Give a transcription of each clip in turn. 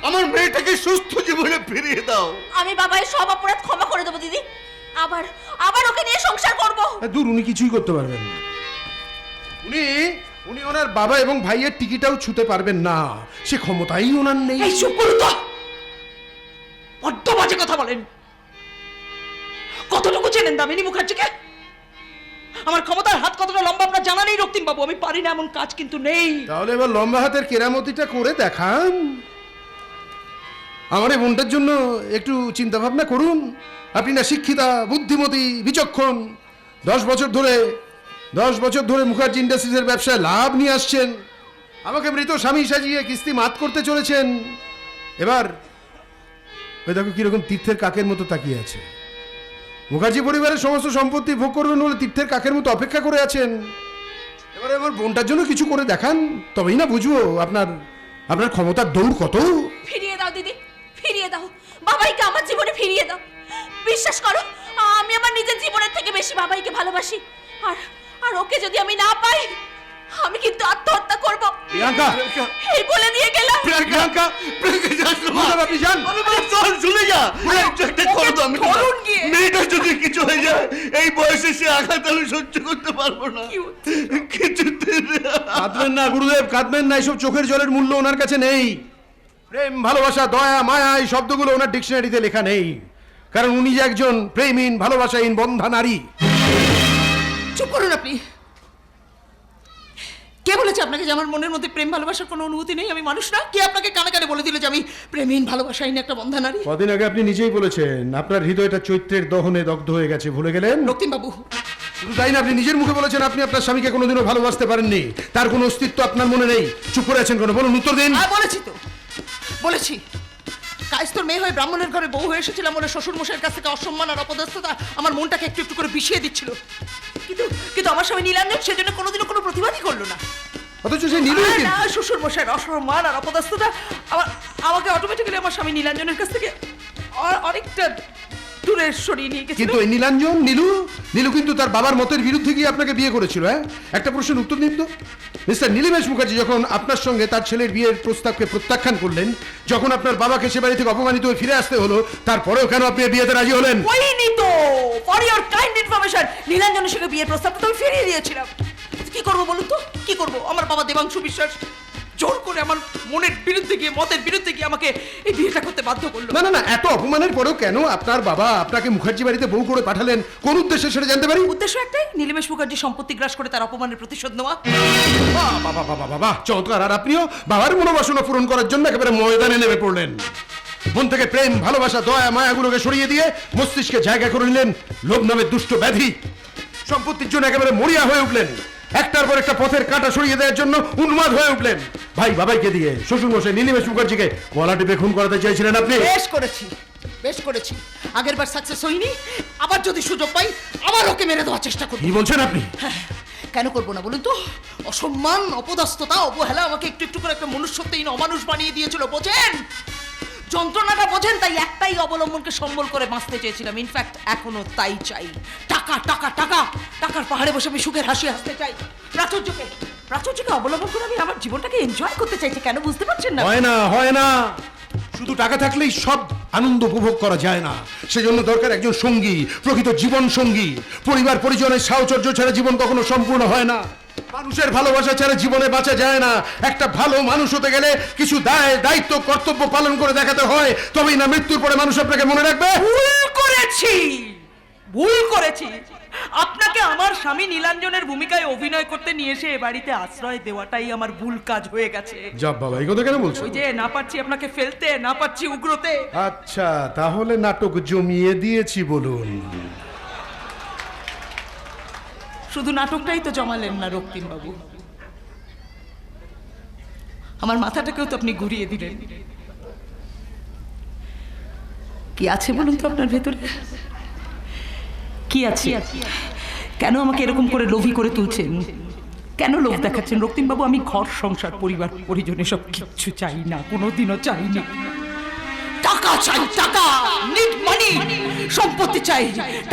আমার মেয়েটাকে সুস্থ জীবনে ফিরিয়ে দাও। আমি বাবার সব অপরাধ ক্ষমা করে দেবো দিদি, আবার আবার ওকে নিয়ে সংসার করব। দূর, উনি কিছুই করতে পারবেন না। উনি ওনার বাবা এবং ভাইয়ের টিকিটাও ছুতে পারবেন না, সে ক্ষমতাই ওনার নেই। এই চুপ করুন তো, বড্ড বাজে কথা বলেন। কতটুকু চেনেন দামিনী মুখার্জিকে? আমার ক্ষমতার হাত কতটা লম্বা আপনার জানা নেই রক্তিম বাবু। আমি পারি না এমন কাজ কিন্তু নেই। তাহলে এবার লম্বা হাতের কেরামতিটা করে দেখান। আমার এই বোনটার জন্য একটু চিন্তা ভাবনা করুন। আপনি না শিক্ষিতা, বুদ্ধিমতী, বিচক্ষণ, 10 বছর ধরে মুখার্জি ইন্ডাস্ট্রিজের ব্যবসায় লাভ নিয়ে আসছেন। আমাকে মৃত স্বামী সাজিয়ে কিস্তি মাত করতে চলেছেন। এবার ওই দেখো কিরকম তীর্থের কাকের মতো তাকিয়ে আছে। মুখার্জি পরিবারের সমস্ত সম্পত্তি ভোগ করবেন বলে তীর্থের কাকের মতো অপেক্ষা করে আছেন। এবারে আমার বোনটার জন্য কিছু করে দেখান, তবেই না বুঝবো আপনার ক্ষমতার দৌড় কত। ফিরিয়ে দাও দিদি, ফিরিয়ে দাও বাবাইকে আমার জীবনে ফিরিয়ে দাও। বিশ্বাস করো, আমি আমার নিজের জীবনের থেকে বেশি বাবাইকে ভালোবাসি। আর আর ওকে যদি আমি না পাই, আমি কিন্তু আত্মহত্যা করব। প্রিয়াঙ্কা, এই বলে দিয়ে গেলাম। প্রিয়াঙ্কা, প্রিয়াঙ্কা যাস না। আপনি যান। চল, চলে যা। একটা করো তো, আমি ধরুন গিয়ে। মেয়েটার যদি কিছু হয়ে যায়, এই বয়সে সে আঘাত আমি সহ্য করতে পারবো না। কিছুতে কাঁদবেন না গুরুদেব, কাঁদবেন না। এসব চোখের জলের মূল্য ওনার কাছে নেই। প্রেম, ভালোবাসা, দয়া, মায়া, এই শব্দগুলো ওনার ডিকশনারিতে লেখা নেই। কারণ উনি যে একজন প্রেমহীন, ভালোবাসাহীন বন্ধা নারী। চুপ করুন আপনি। কে বলেছে আপনাকে যে আমার মনের মধ্যে প্রেম ভালোবাসার কোনো অনুভূতি নেই? আমি মানুষ না? কে আপনাকে কানে কানে বলে দিল যে আমি প্রেমহীন, ভালোবাসাহীন একটা বন্ধা নারী? কদিন আগে আপনি নিজেই বলেছেন আপনার হৃদয়টা চৈত্রের দহনে দগ্ধ হয়ে গেছে, ভুলে গেলেন? রক্তিম বাবু, শুধু তাই না, আপনি নিজের মুখে বলেছেন আপনি আপনার স্বামীকে কোনোদিনও ভালোবাসতে পারেননি, তার কোনো অস্তিত্ব আপনার মনে নেই। চুপ করে আছেন কেন? বলুন, উত্তর দিন। বলেছি তো, বলেছি। কায়স্থর মেয়ে হয়ে ব্রাহ্মণের ঘরে বউ হয়ে এসেছিলাম বলে শ্বশুর মশাইয়ের কাছ থেকে অসম্মান আর অপদস্থতা আমার মনটাকে একটু একটু করে বিষিয়ে দিচ্ছিল। কিন্তু আমার স্বামী নীলাঞ্জন সেজন্য কোনোদিনও কোনো প্রতিবাদই করলো না। অথচ সে নীলুই কিন্তু। শ্বশুর মশাইয়ের অসম্মান আর অপদস্থতা আমাকে অটোমেটিক্যালি আমার স্বামী নীলাঞ্জনের কাছ থেকে অনেকটা দূরে সরিয়ে নিয়ে গেছে। কিন্তু এই নীলু কিন্তু তার বাবার মতের বিরুদ্ধে গিয়ে আপনাকে বিয়ে করেছিল। হ্যাঁ, একটা প্রশ্নের উত্তর দিন তো। মিস্টার নীলিমেশ মুখার্জি যখন আপনার সঙ্গে তার ছেলের বিয়ের প্রস্তাবকে প্রত্যাখ্যান করলেন, যখন আপনার বাবাকে সে বাড়ি থেকে অপমানিত হয়ে ফিরে আসতে হলো, তারপরেও কেন আপনি বিয়েতে রাজি হলেন? ওইনি তো, ফর ইওর কাইন্ড ইনফরমেশন, নীলাঞ্জনের সঙ্গে বিয়ের প্রস্তাবটা তো আমি ফিরিয়ে দিয়েছিলাম। কি করবো বলুন তো, কি করবো? আমার বাবা দেবাংশু বিশ্বাস জোর করে আমার মনের বিরুদ্ধে গিয়ে, মতের বিরুদ্ধে গিয়ে আমাকে এই বিয়েটা করতে বাধ্য করলো। না না না, এত অপমানের পরেও কেন আপনার বাবা আপনাকে মুখার্জি বাড়িতে বউ করে পাঠালেন? কোন উদ্দেশ্যে সেটা জানতে পারি? উদ্দেশ্য একটাই, নীলিমেশ মুখার্জি সম্পত্তি গ্রাস করে তার অপমানের প্রতিশোধ নেওয়া। বাবা বাবা বাবা, চমৎকার। আর আপনিও বাবার মনোবাসনা পূরণ করার জন্য একেবারে ময়দানে নেমে পড়লেন। মন থেকে প্রেম, ভালোবাসা, দয়া, মায়াগুলোকে সরিয়ে দিয়ে মস্তিষ্কে জায়গা করে নিলেন লোভ নামের দুষ্ট ব্যাধি। সম্পত্তির জন্য একেবারে মরিয়া হয়ে উঠলেন। একটার পর একটা পথের কাঁটা সরিয়ে দেওয়ার জন্য উন্মাদ হয়ে উঠলেন। ভাই বাবাইকে দিয়ে শ্বশুর মশাই নীলিমেশ মুখার্জিকে গলা টিপে খুন করাতে চাইছিলেন আপনি। বেশ করেছি। আগের বার সাকসেস হইনি, আবার যদি সুযোগ পাই আবার ওকে মেরে দেওয়ার চেষ্টা করব। কি বলছেন আপনি? কেন করবো না বলুন তো? অসম্মান, অপদস্থতা, অবহেলা আমাকে একটু একটু করে একটা মনুষ্যত্বহীন অমানুষ বানিয়ে দিয়েছিল। বোঝেন যন্ত্রণাটা, বোঝেন? তাই একটাই অবলম্বনকে সম্বল করে বাঁচতে চেয়েছিলাম। ইনফ্যাক্ট এখনো তাই চাই। টাকা টাকা টাকা, টাকার পাহাড়ে বসে আমি সুখের হাসি হাসতে চাই। প্রাচুর্যকে অবলম্বন করে আমি আমার জীবনটাকে এনজয় করতে চাইছি। কেন বুঝতে পারছেন না? হয় না। শুধু টাকা থাকলেই সব আনন্দ উপভোগ করা যায় না। সেজন্য দরকার একজন সঙ্গী, প্রকৃত জীবন সঙ্গী। পরিবার পরিজনের সাহচর্য ছাড়া জীবন কখনো সম্পূর্ণ হয় না। মানুষের ভালোবাসা ছাড়া জীবনে বাঁচা যায় না। একটা ভালো মানুষ হতে গেলে কিছু দায়িত্ব, কর্তব্য পালন করে দেখাতে হয়, তবেই না মৃত্যুর পরে মানুষ আপনাকে মনে রাখবে। ভুল করেছি। আপনাকে আমার স্বামী নীলাঞ্জনের ভূমিকায় অভিনয় করতে নিয়ে এসে এ বাড়িতে আশ্রয় দেওয়াটাই আমার ভুল কাজ হয়ে গেছে। যাব বাবা, এই কথা কেন বলছো? ওই যে না পারছি আপনাকে ফেলতে, না পারছি উগ্রতে। আচ্ছা, তাহলে নাটক জমিয়ে দিয়েছি বলুন। শুধু নাটকটাই তো জমালেন না রক্তিম বাবু, আমার মাথাটাকেও তো আপনি ঘুরিয়ে দিলেন। কি আছে বলুন তো আপনার ভেতরে? কি আছে? কেন আমাকে এরকম করে লোভী করে তুলছেন? কেন লোভ দেখাচ্ছেন রক্তিম বাবু? আমি ঘর সংসার, পরিবার পরিজন এসব কিচ্ছু চাই না, কোনোদিনও চাইনি। টাকা চাই, টাকা, নিড মানি, সম্পত্তি চাই।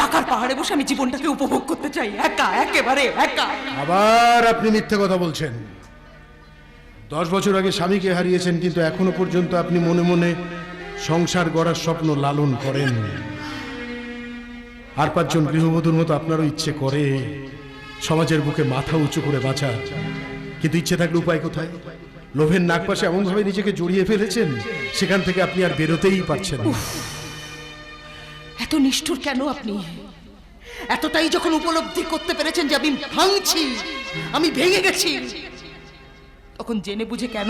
টাকার পাহাড়ে বসে আমি জীবনটাকে উপভোগ করতে চাই, একা, একেবারে একা। আবার আপনি মিথ্যে কথা বলছেন। 10 বছর আগে স্বামীকে হারিয়েছেন, কিন্তু এখনো পর্যন্ত আপনি মনে মনে সংসার গড়ার স্বপ্ন লালন করেন। আর 5 জন গৃহবধূর মতো আপনারও ইচ্ছে করে সমাজের বুকে মাথা উঁচু করে বাঁচা, কিন্তু ইচ্ছে থাকলে উপায় কোথায়? লোভের নাগপাশে এমনভাবে নিজেকে জড়িয়ে ফেলেছেন, সেখান থেকে আপনি আর বেরোতেই পারছেন না। এত নিষ্ঠুর কেন আপনি? এতটাই যখন উপলব্ধি করতে পেরেছেন যে আমি ভাঙছি, আমি ভেঙে গেছি, তখন জেনে বুঝে কেন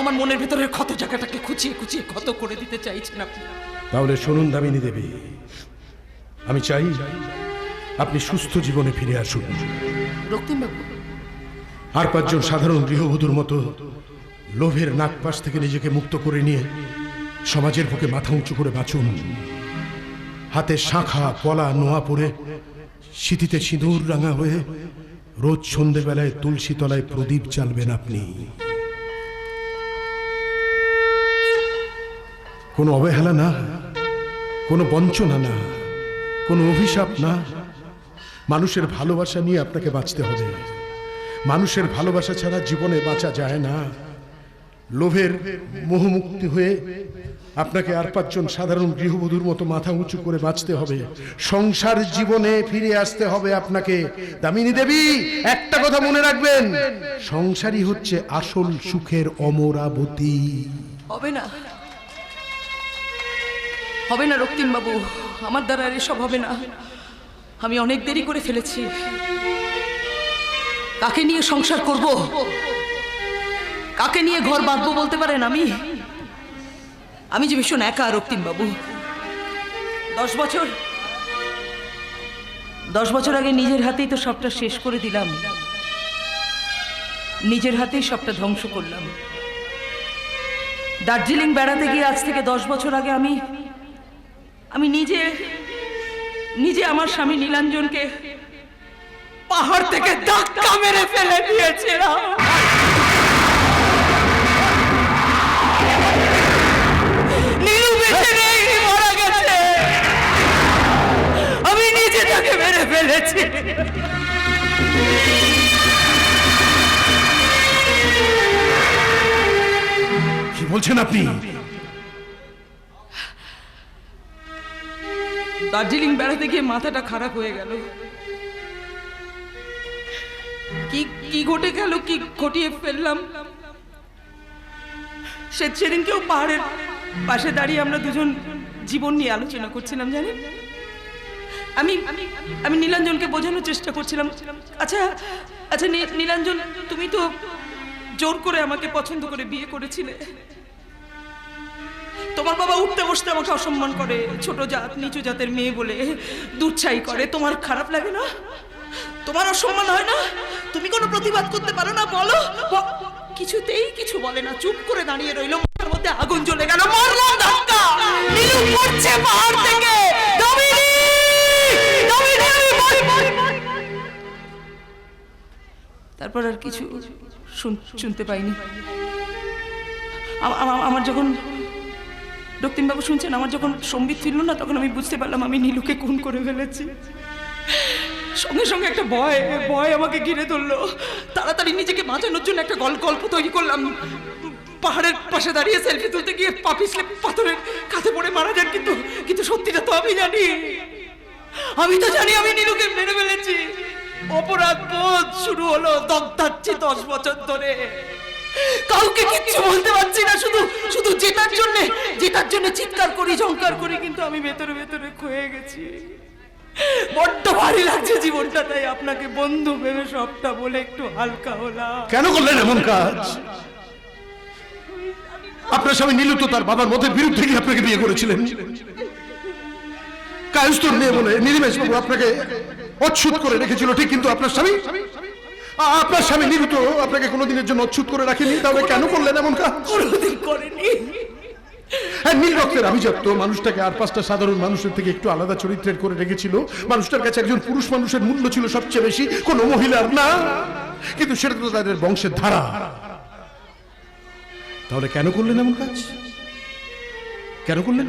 আমার মনের ভেতরের ক্ষত জায়গাটাকে খুঁচিয়ে খুঁচিয়ে ক্ষত করে দিতে চাইছেন আপনি? তাহলে শুনুন দামিনী দেবী, আমি চাই আপনি সুস্থ জীবনে ফিরে আসুন। রক্তিমবাবু, আর 5 জন সাধারণ গৃহবধূর মতো লোভের নাগপাশ থেকে নিজেকে মুক্ত করে নিয়ে সমাজের বুকে মাথা উঁচু করে বাঁচুন। হাতে শাঁখা পলা নোয়া পরে, সিঁথিতে সিঁদুর রাঙা হয়ে রোজ সন্ধেবেলায় তুলসী তলায় প্রদীপ জ্বালবেন আপনি। কোনো অবহেলা না, কোনো বঞ্চনা না, কোনো অভিশাপ না। মানুষের ভালোবাসা নিয়ে আপনাকে বাঁচতে হবে। মানুষের ভালোবাসা ছাড়া জীবনে বাঁচা যায় না। লোভের মোহমুক্তি হয়ে আপনাকে আর 5 জন সাধারণ গৃহবধূর মতো মাথা উঁচু করে বাঁচতে হবে। সংসার জীবনে ফিরে আসতে হবে আপনাকে। দামিনী দেবী, একটা কথা মনে রাখবেন, সংসারই হচ্ছে আসল সুখের অমরাবতী। হবে না, হবে না রক্তিমবাবু, আমার দ্বারা আর এসব হবে না। আমি অনেক দেরি করে ফেলেছি। কাকে নিয়ে সংসার করব, কাকে নিয়ে ঘর বাঁধবো বলতে পারেন? আমি যে ভীষণ একা রক্তিমবাবু। 10 বছর আগে নিজের হাতেই তো সবটা শেষ করে দিলাম, নিজের হাতেই সবটা ধ্বংস করলাম। দার্জিলিং বেড়াতে গিয়ে আজ থেকে 10 বছর আগে আমি নিজে আমার স্বামী নীলাঞ্জনকে পাহাড় থেকে ধাক্কা মেরে ফেলে দিয়েছিলাম। নীলু বেঁচে নেই, মারা গেছে। আমি নিজে তাকে মেরে ফেলেছি। কি বলছেন আপনি? দার্জিলিং বেড়াতে গিয়ে মাথাটা খারাপ হয়ে গেল। কি ঘটে গেল, কি ঘটিয়ে ফেললাম। সেদিনকেও পাহাড়ের পাশে দাঁড়িয়ে আমরা দুজন জীবন নিয়ে আলোচনা করছিলাম, জানেন। আমি নীলাঞ্জনকে বোঝানোর চেষ্টা করছিলাম, আচ্ছা নীলাঞ্জন, তুমি তো জোর করে আমাকে পছন্দ করে বিয়ে করেছিলে। তোমার বাবা উঠতে বসতে আমাকে অসম্মান করে, ছোট জাত নিচু জাতের মেয়ে বলে দুচ্ছাই করে। তোমার খারাপ লাগে না? তোমার অসম্মান হয় না? তুমি কোনো প্রতিবাদ করতে পারো না? বলো। কিছুতেই কিছু বলে না, চুপ করে দাঁড়িয়ে রইল। মাথার মধ্যে আগুন জ্বলে গেল। মারলাম ধাক্কা, নীলু পড়ছে পাহাড় থেকে। দামিনী, দামিনী, তারপর আর কিছু শুনতে পাইনি। আমার যখন, রক্তিমবাবু শুনছেন, আমার যখন সম্বিত ফিরল না, তখন আমি বুঝতে পারলাম আমি নীলুকে খুন করে ফেলেছি। সঙ্গে সঙ্গে একটা ভয় আমাকে ঘিরে ধরলো। তাড়াতাড়ি নিজেকে বাঁচানোর জন্য একটা গল্প তৈরি করলাম। পাহাড়ের পাশে দাঁড়িয়ে সেলফি তুলতে গিয়ে পা পিছলে পাথরের কাছে পড়ে মারা যান, কিন্তু সত্যিটা তো আমি জানি। আমি তো জানি আমি নীলুকে মেরে ফেলেছি। অপরাধ বোধ শুরু হলো, দগ্ধাচ্ছি 10 বছর ধরে। কাউকে কিচ্ছু বলতে পারছি না, শুধু জেতার জন্য চিৎকার করি, ঝংকার করি, কিন্তু আমি ভেতরে ভেতরে ক্ষয়ে গেছি। বড্ড ভারী লাগছে জীবনটা, তাই আপনাকে বন্ধু ভেবে সবটা বলে একটু হালকা হলাম। কেন করলেন এমন কাজ? আপনার স্বামী নীলু তো তার বাবার মতের বিরুদ্ধে গিয়ে আপনাকে বিয়ে করেছিলেন। কায়স্থর নিয়ে বলে নীলিমেশ বাবু আপনাকে অচ্ছুত করে রেখেছিল, ঠিক, কিন্তু আপনার স্বামী নীলু তো আপনাকে কোনোদিনের জন্য অচ্ছুত করে রাখেনি। তাহলে কেন করলেন এমন কাজ? কোনোদিন করেনি। হ্যাঁ, নীল রক্তের আভিজাত্য মানুষটাকে আর 5টা সাধারণ মানুষের থেকে একটু আলাদা চরিত্রের করে রেখেছিল। মানুষটার কাছে একজন পুরুষ মানুষের মূল্য ছিল সবচেয়ে বেশি, কোনো মহিলার না। কিন্তু সেটা তো তাদের বংশের ধারা। তাহলে কেন করলেন এমন কাজ? কেন করলেন?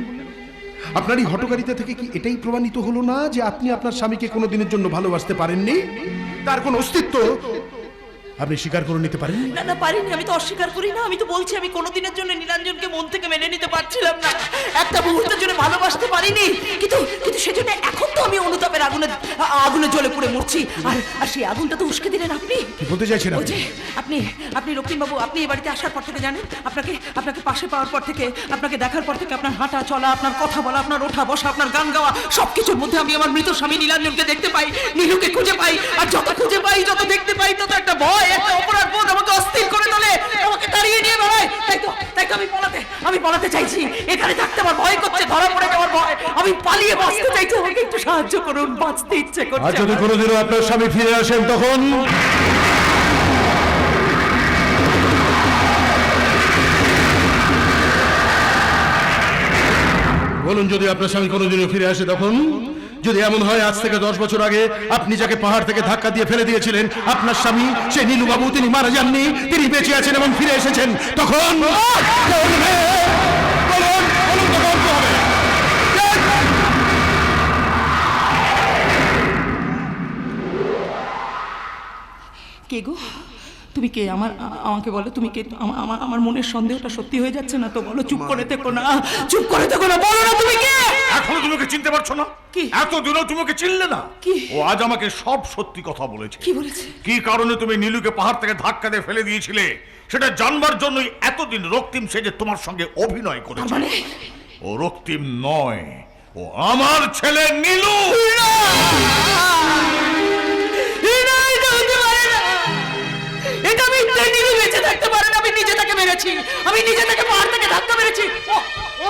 আপনার এই হঠকারিতা থেকে কি এটাই প্রমাণিত হলো না যে আপনি আপনার স্বামীকে কোনোদিনের জন্য ভালোবাসতে পারেননি? তার কোনো অস্তিত্ব আপনি স্বীকার করে নিতে পারেন? না না, পারিনি। আমি তো অস্বীকার করি না। আমি তো বলছি আমি কোনোদিনের জন্য নীলাঞ্জনকে মন থেকে মেনে নিতে পারছিলাম না, একটা মুহূর্তের জন্য ভালোবাসতে পারিনি। কিন্তু কিন্তু সেজন্য এখন তো আমি অনুতাপের আগুনে জ্বলে পুড়ে মরছি। আর সেই আগুনটা তো উস্কে দিলেন আপনি। কি বলতে চাইছেন ওই যে আপনি রক্তিমবাবু, আপনি এই বাড়িতে আসার পর থেকে জানেন, আপনাকে পাশে পাওয়ার পর থেকে, আপনাকে দেখার পর থেকে আপনার হাঁটা চলা, আপনার কথা বলা, আপনার ওঠা বসা, আপনার গান গাওয়া, সবকিছুর মধ্যে আমি আমার মৃত স্বামী নীলাঞ্জনকে দেখতে পাই, নীলুকে খুঁজে পাই। আর যত খুঁজে পাই, যত দেখতে পাই, তত একটা ভয়, একটা অপরাধ বোধ আমাকে অস্থির করে তোলে, আমাকে তাড়িয়ে নিয়ে বেড়ায়। তাই তো আমি পালাতে চাইছি। এখানে থাকতে আমার ভয় করছে, ধরা পড়ে যাওয়ার ভয়। আমি পালিয়ে বাঁচতে চাইছি, আমাকে একটু সাহায্য করুন, বাঁচতে ইচ্ছে আর করছে। যদি কোনোদিনও আপনার স্বামী ফিরে আসেন তখন বলুন, যদি আপনার স্বামী কোনোদিনও ফিরে আসে তখন, যদি এমন হয় আজ থেকে 10 বছর আগে আপনি যাকে পাহাড় থেকে ধাক্কা দিয়ে ফেলে দিয়েছিলেন, আপনার স্বামী সে নীলুবাবু, তিনি মারা যাননি, তিনি বেঁচে আছেন এবং ফিরে এসেছেন, তখন বলুন তখন কি হবে? কে গো তুমি? কে? আমাকে বলো তুমি কে? আমার মনের সন্দেহটা সত্যি হয়ে যাচ্ছে না তো? বলো, চুপ করে থেকো না, চুপ করে থেকো না, বলো না তুমি কে? এখনো তোমাকে চিনতে পারছো না? কি? এতদিনও তোমাকে চিনলে না? কি? ও আজ আমাকে সব সত্যি কথা বলেছে। কি বলেছে? কি কারণে তুমি নীলুকে পাহাড় থেকে ধাক্কা দিয়ে ফেলে দিয়েছিলে সেটা জানবার জন্যই এতদিন রক্তিম সেজে তোমার সঙ্গে অভিনয় করেছে। মানে? ও রক্তিম নয়, ও আমার ছেলে নীলু। এটা মিথ্যে। নীলু বেঁচে থাকতে পারে না। আমি নিজে তাকে মেরেছি, আমি নিজে তাকে পাহাড় থেকে ধাক্কা মেরেছি। ও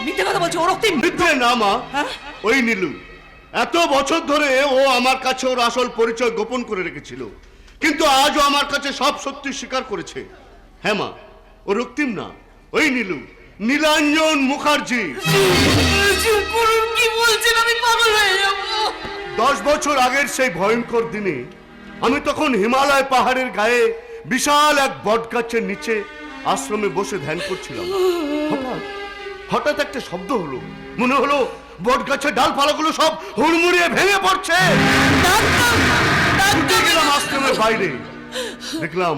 মিথ্যে কথা বলছে। ও রক্তিম মিথ্যে না মা, হ্যাঁ? ওই নীলু এত বছর ধরে ও আমার কাছে ওর আসল পরিচয় গোপন করে রেখেছিল, কিন্তু আজও আমার কাছে সব সত্যি স্বীকার করেছে। হ্যাঁ মা, ও রক্তিম না, ওই নীলু, নীলাঞ্জন মুখার্জি। চুপ করুন, কি বলছেন? আমি পাগল হয়ে যাবো। 10 বছর আগের সেই ভয়ঙ্কর দিনে আমি তখন হিমালয় পাহাড়ের গায়ে বিশাল এক বটগাছের নিচে আশ্রমে বসে ধ্যান করছিলাম। হঠাৎ একটা শব্দ হলো, মনে হলো বটগাছের ডালপালাগুলো সব হুড়মুড়িয়ে ভেঙে পড়ছে। ছুটে গেলাম আশ্রমের বাইরে, দেখলাম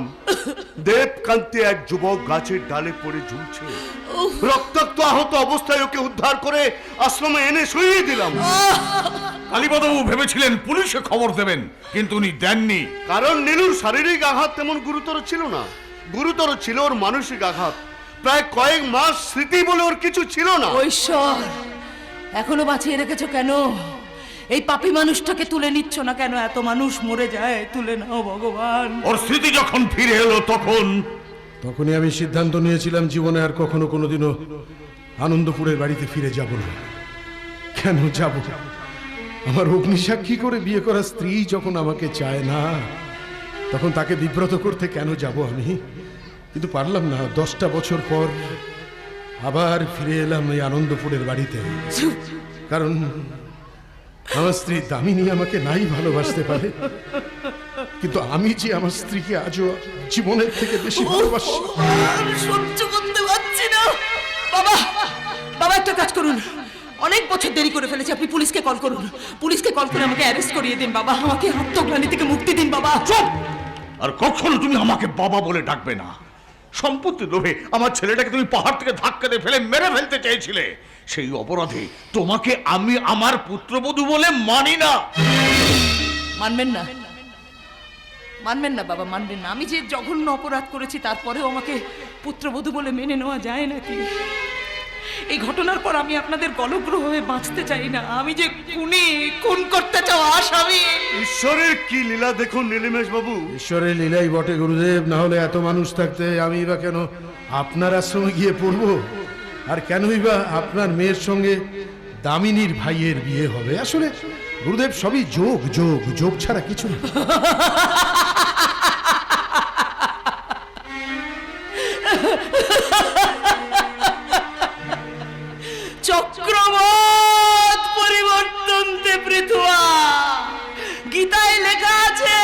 দেবকান্তি এক যুবক গাছের ডালে পড়ে ঝুলছে। রক্তাক্ত আহত অবস্থায় ওকে উদ্ধার করে আশ্রমে এনে শুইয়ে দিলাম। কালীপদবাবু ভেবেছিলেন পুলিশে খবর দেবেন, কিন্তু উনি দেননি, কারণ নীলুর শারীরিক আঘাত তেমন গুরুতর ছিল না। গুরুতর ছিল ওর মানসিক আঘাত। প্রায় কয়েক মাস স্মৃতি বলে ওর কিছু ছিল না। ঈশ্বর, এখনো বাঁচিয়ে রেখেছো কেন? এই পাপী মানুষটাকে তুলে নিচ্ছ না কেন? এত মানুষ মরে যায়, তুলে নাও ভগবান। ওর স্মৃতি যখন ফিরে এলো তখনই আমি সিদ্ধান্ত নিয়েছিলাম জীবনে আর কখনো কোনোদিনও আনন্দপুরের বাড়িতে ফিরে যাব না। কেন যাব? আমার অগ্নিসাক্ষী করে বিয়ে করা স্ত্রী যখন আমাকে চায় না, তখন তাকে বিব্রত করতে কেন যাব আমি? কিন্তু পারলাম না। 10টা বছর পর আবার ফিরে এলাম এই আনন্দপুরের বাড়িতে, কারণ আমার স্ত্রী দামিনী আমাকে নাই ভালোবাসতে পারে, কিন্তু আমি যে আমার স্ত্রীকে আজও জীবনের থেকে বেশি ভালোবাসি। আমি সহ্য করতে পারছি না। বাবা একটা কাজ করুন, অনেক বছর দেরি করে ফেলেছি, আপনি পুলিশকে কল করুন। পুলিশকে কল করে আমাকে অ্যারেস্ট করিয়ে দিন বাবা, আমাকে আত্মগ্লানি থেকে মুক্তি দিন বাবা। চুপ! আর কখনো তুমি আমাকে বাবা বলে ডাকবে না। সম্পত্তি লোভে আমার ছেলেটাকে তুমি পাহাড় থেকে ধাক্কা দিয়ে ফেলে মেরে ফেলতে চেয়েছিলে, সেই অপরাধে তোমাকে আমি আমার পুত্রবধূ বলে মানি না। মানবেন না, মানবেন না বাবা, মানবেন না। আমি যে জঘন্য অপরাধ করেছি তারপরেও আমাকে পুত্রবধূ বলে মেনে নেওয়া যায় নাকি? এই ঘটনার পর আমি আপনাদের গলগ্রহ হয়ে বাঁচতে চাই না। আমি যে খুন করতে চাও আসামি। ঈশ্বরের কি লীলা দেখুন নীলিমেশ বাবু। ঈশ্বরের লীলাই বটে গুরুদেব, না হলে এত মানুষ থাকতে আমি বা কেন আপনার আশ্রমে গিয়ে পড়বো? আর কেনই বা আপনার মেয়ের সঙ্গে দামিনীর ভাইয়ের বিয়ে হবে? আসলে গুরুদেব সবই যোগ যোগ যোগ ছাড়া কিছু না। চক্রবত পরিবর্তন্তে পৃথুয়া, গীতায় লেখা আছে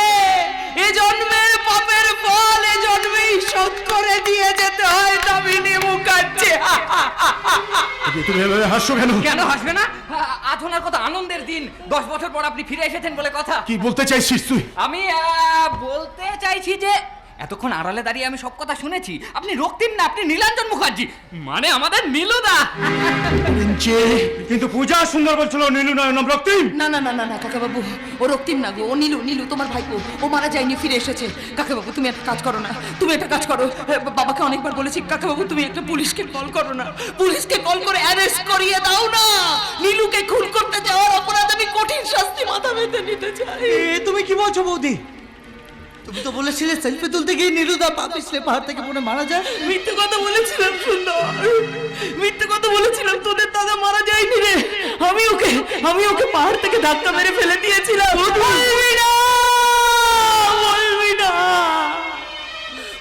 এ জন্মের পাপের ফল এ জন্মেই শোধ করে দিয়ে যেতে হয় দামিনী মুখার্জি। তুমি এভাবে হাসছো কেন? কেন হাসবে না? আজ আজ ওনার কত আনন্দের দিন, 10 বছর পর আপনি ফিরে এসেছেন বলে কথা। কি বলতে চাইছিস তুই? আমি বলতে চাইছি যে এতক্ষণ আড়ালে দাঁড়িয়ে আমি সব কথা শুনেছি। আপনি রক্তিম না, আপনি নীলাঞ্জন মুখার্জি, মানে আমাদের নীলুদা। কিন্তু পূজা সুন্দর বলছিল নীলু নয়, নাম রক্তিম। না না না না না কাকাবাবু, ও রক্তিম না গো, ও নীলু। নীলু তোমার ভাইপো, ও মারা যায়নি, ফিরে এসেছে। কাকাবাবু তুমি একটা কাজ করো না, তুমি একটা কাজ করো। বাবাকে অনেকবার বলেছি কাকাবাবু, তুমি একটা পুলিশকে কল করো না, পুলিশকে কল করে অ্যারেস্ট করিয়ে দাও না। নীলুকে খুন করতে যাওয়ার অপরাধ আমি কঠিন শাস্তি মাথা পেতে নিতে চাই। তুমি কি বলছো বৌদি? তুমি তো বলেছিলে সেলফি তুলতে গিয়ে নীলুদা পা পিছলে পাহাড় থেকে পড়ে মারা যায়। মিথ্যে কথা বলেছিলাম সুন্দর, মিথ্যে কথা বলেছিলাম। তোদের দাদা মারা যায়নি রে, আমি ওকে পাহাড় থেকে ধাক্কা মেরে ফেলে দিয়েছিলাম। বলবি না, বলবি না।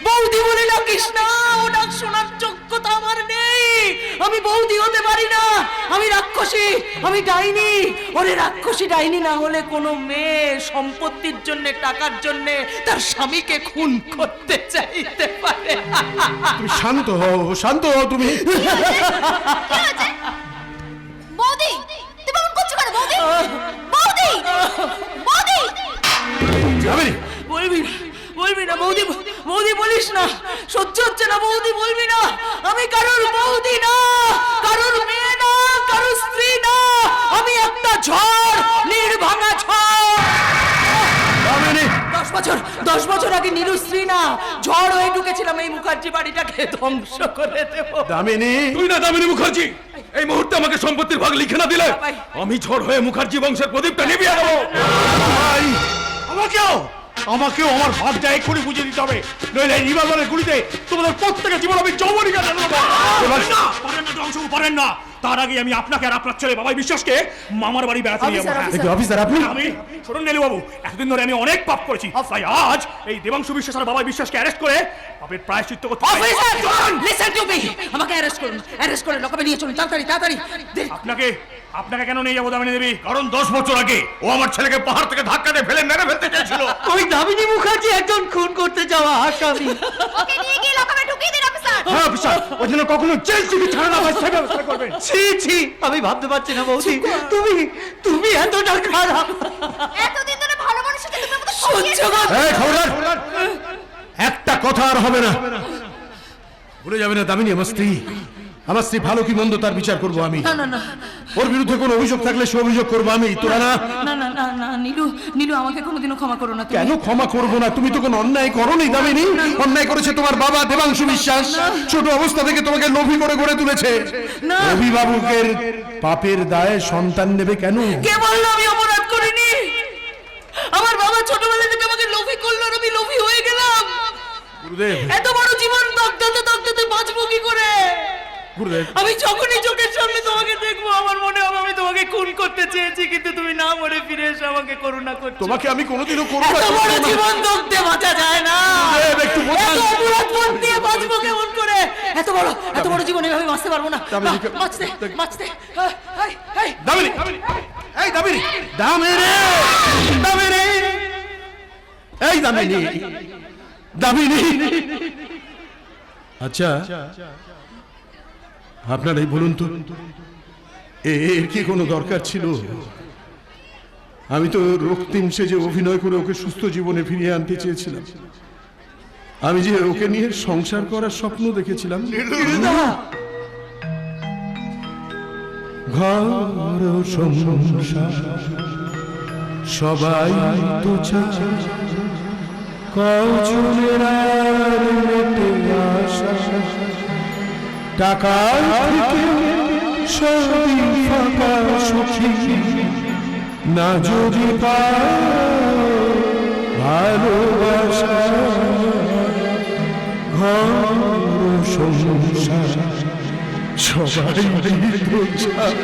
বৌদি বলে ডাকিস না, ও ডাক শোনার যোগ্যতা আমার নেই। আমি বৌদি হতে পারি না, আমি রাক্ষসী, আমি ডাইনি। ওরে রাক্ষসী ডাইনি না হলে কোনো মেয়ে সম্পত্তির জন্য, টাকার জন্য তার স্বামীকে খুন করতে চাইতে পারে। তুমি শান্ত হও, শান্ত হও তুমি। বৌদি তুমি এমন করছো কেন? বৌদি বৌদি বৌদি যাবে বলবি না, বলবি না বৌদি, বৌদি বলিস না, সহ্য হচ্ছে না বৌদি, বলবি না। আমি কারোর বৌদি না, কারোর মেয়ে না, কারোর স্ত্রী না, আমি একটা ঝড়, নির্ভাঙা ঝড়। 10 বছর আগে নীলু স্ত্রী না, ঝড় হয়ে ঢুকেছিলাম এই মুখার্জি বাড়িটাকে ধ্বংস করে দেব। দামিনী, তুই না দামিনী মুখার্জি, এই মুহূর্তে আমাকে সম্পত্তির ভাগ লিখে না দিলে ভাই। আমি ঝড় হয়ে মুখার্জি বংশের প্রদীপটা নিভিয়ে দেবো। আমাকেও আমার ভাগটা এক্ষুনি বুঝে দিতে হবে, নইলে এই রিভলভারের গুলিতে তোমাদের প্রত্যেকের জীবন আমি যৌবনিকা জানবো। পারেন না, তার আগে আমি আপনাকে আর আপনার ছেলে বাবাই বিশ্বাসকে মামার বাড়ি বেড়াতে নিয়ে যাবো। একটু অফিসার আপনি। আমি শোনুন নীলু বাবু, এতদিন ধরে আমি অনেক পাপ করেছি, তাই আজ এই দেবাংশু বিশ্বাস আর বাবাই বিশ্বাসকে অ্যারেস্ট করে পাপের প্রায়শ্চিত্ত করতে চাই। অফিসার লিসেন টু মি, আমাকে অ্যারেস্ট করুন, অ্যারেস্ট করে লকআপে নিয়ে চলুন, তাড়াতাড়ি তাড়াতাড়ি। আপনাকে কেন নিয়ে যাবো দামিনী দেবী? কারণ 10 বছর আগে ও আমার ছেলেকে পাহাড় থেকে ধাক্কা দিয়ে ফেলে মেরে ফেলতে চেয়েছিল। ওই দামিনী মুখার্জি একজন খুন করতে যাওয়া আসামি। ওকে নিয়ে গিয়ে লকআপে ঢুকিয়ে দিন অফিসার। হ্যাঁ অফিসার, ওই জন্য কখনো জেল চুরি ছাড়া না, সেই ব্যবস্থা করবেন। ছি ছি, আমি ভাবতে পারছি না বৌদি, তুমি এতটা খারাপ। এতদিন ধরে ভালো মানুষকে তুমি আমাকে সহ্য কর। এই খবরদার, একটা কথা আর হবে না। ভুলে যাবে না দামিনী আমার স্ত্রী। আমার স্ত্রী ভালো কি মন্দ তার বিচার করবো আমি। না না না ওর বিরুদ্ধে কোনো অভিযোগ থাকলে সে অভিযোগ করবো আমি, তোরা না। না না না না নীলু, নীলু আমাকে কোনোদিনও ক্ষমা করো না তুমি। কেন ক্ষমা করবো না? তুমি তো কোনো অন্যায় করোনি দামিনী। অন্যায় করেছে তোমার বাবা দেবাংশু বিশ্বাস, ছোট অবস্থা থেকে তোমাকে লোভী করে গড়ে তুলেছে। না। অভিভাবকের পাপের দায়ে সন্তান নেবে কেন? কে বললো আমি অপরাধ করিনি? আমার বাবা ছোটবেলা থেকে আমাকে লোভী করলো আর আমি লোভী হয়ে গেলাম। গুরুদেব, এত বড় জীবন দগ্ধাতে দগ্ধাতে বাঁচবো কি করে? গুরুদেব, আমি যখনই চোখের সামনে তোমাকে দেখবো আমার মনে হবে আমি তোমাকে খুন করতে চেয়েছি, কিন্তু তুমি না মরে ফিরে এসে আমাকে করুণা করছো। তোমাকে আমি কোনোদিনও করবো এত বড় না। জীবন দগ্ধে বাঁচা যায় না। গুরুদেব, একটু বোঝান। এত অপরাধ পথ দিয়ে বাঁচবো কেমন করে? এত বড় জীবন এভাবে বাঁচতে পারবো না। বাঁচতে দামিনী, এই দামিনী, দামিনী, দামিনী, এই দামিনী, দামিনী। আচ্ছা আপনারাই বলুন তো, এর কি কোনো দরকার ছিল? আমি তো রক্তিম সেজে অভিনয় করে ওকে সুস্থ জীবনে ফিরিয়ে আনতে চেয়েছিলাম। আমি যে ওকে নিয়ে সংসার করার স্বপ্ন দেখেছিলাম। ঘর সংসার সবাই তো চায়, কজনের আর মেটে আশা, টাকার থেকে সবই ফাঁকা সুখী, না যদি পাও ভালোবাসা। ঘর সংসার সবাই তো চায়,